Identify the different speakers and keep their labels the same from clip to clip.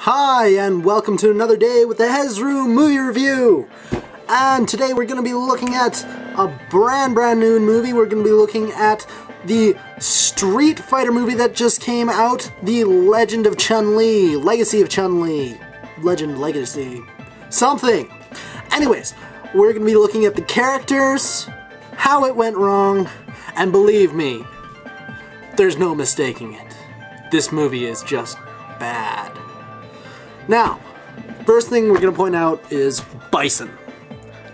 Speaker 1: Hi, and welcome to another day with the Hezru movie review. And today we're going to be looking at a brand new movie. We're going to be looking at the Streetfighter movie that just came out, The Legend of Chun-Li, Legacy of Chun-Li, Legend, Legacy, something. Anyways, we're going to be looking at the characters, how it went wrong, and believe me, there's no mistaking it. This movie is just bad. Now, first thing we're going to point out is Bison.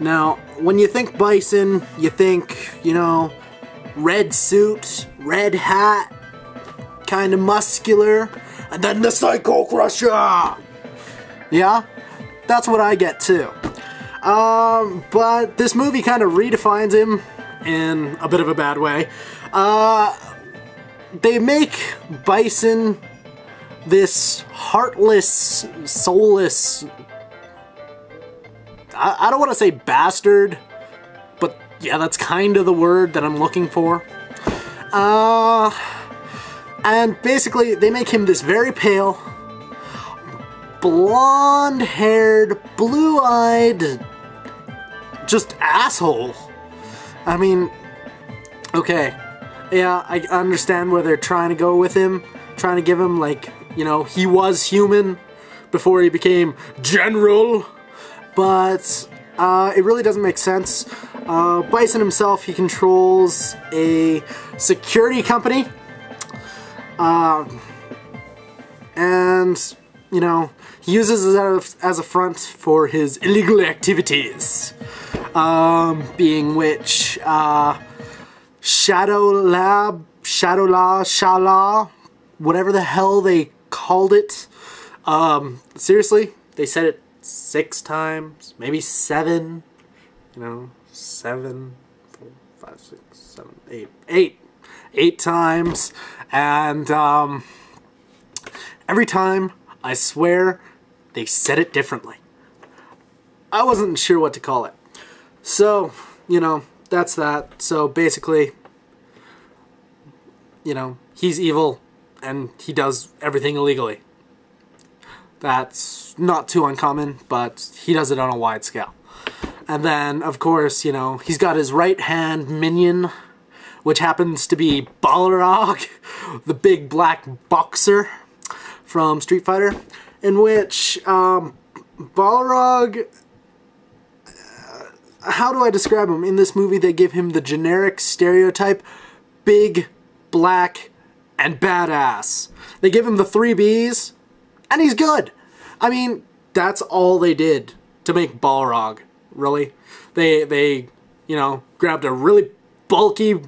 Speaker 1: Now, when you think Bison, you think, you know, red suit, red hat, kind of muscular, and then the Psycho Crusher! Yeah? That's what I get too. But this movie kind of redefines him in a bit of a bad way. They make Bison this heartless, soulless, I don't want to say bastard, but yeah, that's kind of the word that I'm looking for. And basically, they make him this very pale, blonde-haired, blue-eyed, just asshole. I mean, okay, yeah, I understand where they're trying to go with him, trying to give him, like, you know, he was human before he became general, but it really doesn't make sense. Bison himself, he controls a security company, and, you know, he uses it as a front for his illegal activities, being which, Shala, whatever the hell they called it. Seriously, they said it 6 times, maybe 7, you know, 7, 4, 5, 6, 7, 8, 8 times, and every time, I swear, they said it differently. I wasn't sure what to call it. So, you know, that's that. So basically, you know, he's evil, and he does everything illegally. That's not too uncommon, but he does it on a wide scale. And then, of course, you know, he's got his right-hand minion, which happens to be Balrog, the big black boxer from Street Fighter, in which Balrog, how do I describe him? In this movie, they give him the generic stereotype, big, black, and badass. They give him the 3 Bs, and he's good. I mean, that's all they did to make Balrog, really. They, you know, grabbed a really bulky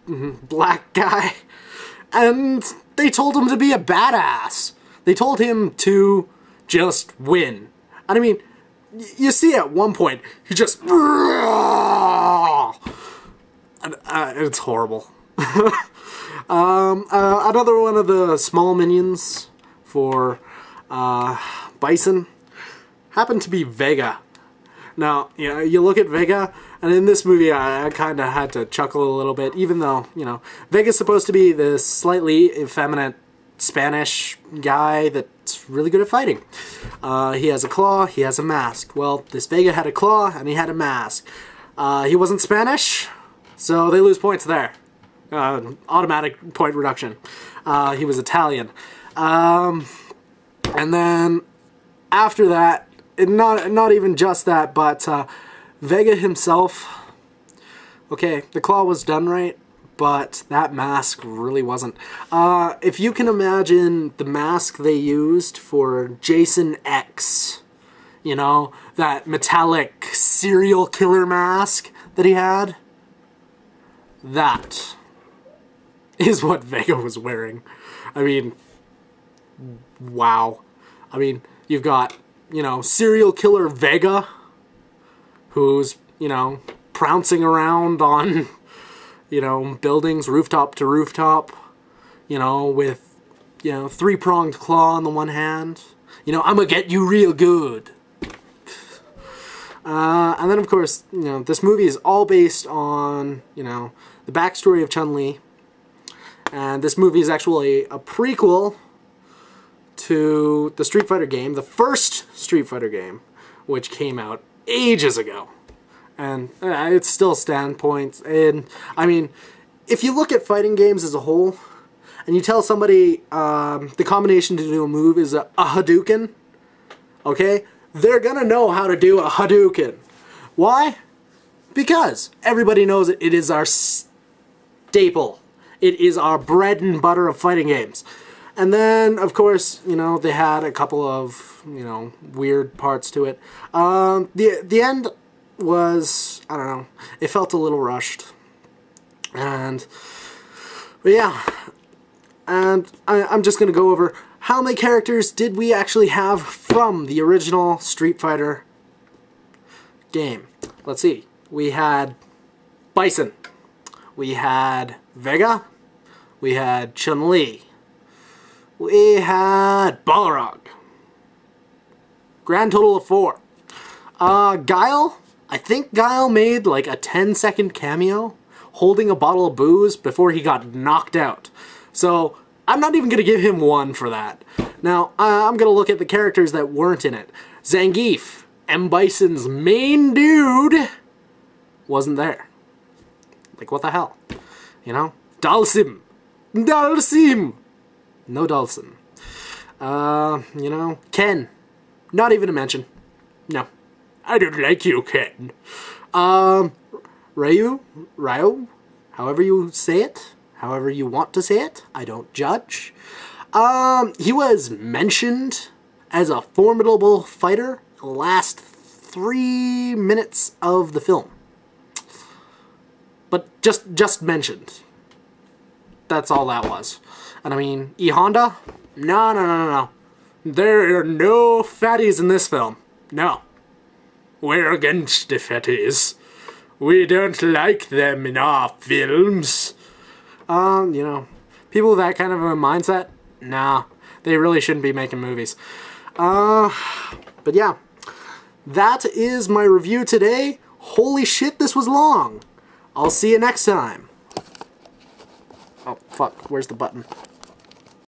Speaker 1: black guy, and they told him to be a badass. They told him to just win. And I mean, you see at one point, he just... And, it's horrible. Another one of the small minions for Bison happened to be Vega. Now, you know, you look at Vega, and in this movie I kind of had to chuckle a little bit, even though, you know, Vega's supposed to be this slightly effeminate Spanish guy that's really good at fighting. He has a claw, he has a mask. Well, this Vega had a claw, and he had a mask. He wasn't Spanish, so they lose points there. Automatic point reduction. He was Italian. And then after that, not even just that, but Vega himself, okay, the claw was done right, but that mask really wasn't. If you can imagine the mask they used for Jason X, you know, that metallic serial killer mask that he had, that is what Vega was wearing. I mean, wow. I mean, you've got, you know, serial killer Vega, who's, you know, trouncing around on, you know, buildings, rooftop to rooftop, you know, with, you know, 3-pronged claw on the one hand. You know, I'm gonna get you real good. And then, of course, you know, this movie is all based on, you know, the backstory of Chun-Li. And this movie is actually a prequel to the Street Fighter game, the first Street Fighter game, which came out ages ago. And it's still standpoints. And I mean, if you look at fighting games as a whole, and you tell somebody the combination to do a move is a Hadouken, okay, they're gonna know how to do a Hadouken. Why? Because everybody knows it is our staple. It is our bread and butter of fighting games. And then, of course, you know, they had a couple of, you know, weird parts to it. The end was, I don't know, it felt a little rushed. But yeah, and I'm just going to go over how many characters did we actually have from the original Street Fighter game. Let's see. We had Bison. We had Vega. We had Chun-Li. We had Balrog. Grand total of 4. Guile. I think Guile made like a 10-second cameo holding a bottle of booze before he got knocked out. So I'm not even going to give him 1 for that. Now, I'm going to look at the characters that weren't in it. Zangief, M. Bison's main dude, wasn't there. Like, what the hell? You know? Dhalsim. Dhalsim! No Dhalsim. You know, Ken. Not even a mention. No. I don't like you, Ken. Ryu? However you say it. However you want to say it. I don't judge. He was mentioned as a formidable fighter the last 3 minutes of the film. But just mentioned. That's all that was. And I mean, E. Honda? No. There are no fatties in this film. No. We're against the fatties. We don't like them in our films. You know, people with that kind of a mindset, nah, they really shouldn't be making movies. But yeah, that is my review today. Holy shit, this was long. I'll see you next time. Oh, fuck, where's the button?